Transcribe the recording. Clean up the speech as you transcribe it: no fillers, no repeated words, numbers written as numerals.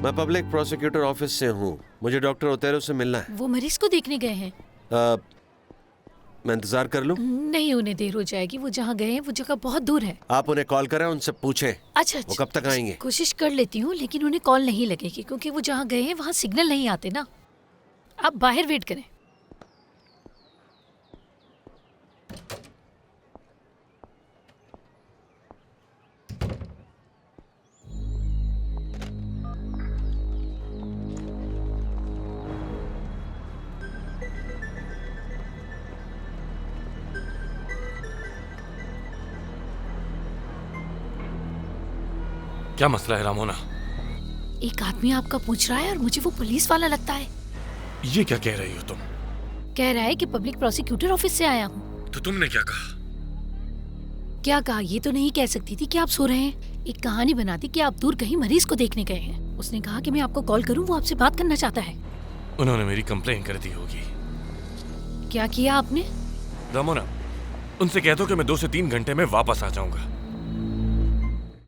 मैं public prosecutor office से हूँ। मुझे डॉक्टर ओतेरो से मिलना है। वो मरीज को देखने गए हैं। मैं इंतजार कर लूँ? नहीं, उन्हें देर हो जाएगी। वो जहाँ गए हैं वो जगह बहुत दूर है। आप उन्हें कॉल करें, उनसे पूछें अच्छा, वो कब तक आएंगे। कोशिश कर लेती हूँ, लेकिन उन्हें कॉल नहीं लगेगी क्योंकि वो जहाँ गए हैं वहाँ सिग्नल नहीं आते ना। आप बाहर वेट करें। क्या मसला है रामोना? एक आदमी आपका पूछ रहा है और मुझे वो पुलिस वाला लगता है। ये क्या कह रही हो तुम? कह रहा है कि पब्लिक प्रोसिक्यूटर ऑफिस से आया हूँ। तो तुमने क्या कहा? क्या कहा ये तो नहीं कह सकती थी कि आप सो रहे हैं। एक कहानी बना दी कि आप दूर कहीं मरीज को देखने गए हैं। उसने कहा कि मैं आपको कॉल करूं, वो आपसे बात करना चाहता है। उन्होंने मेरी कंप्लेन कर दी होगी। क्या किया आपने? रामोना, उनसे कह दो कि मैं 2 से 3 घंटे में वापस आ जाऊंगा।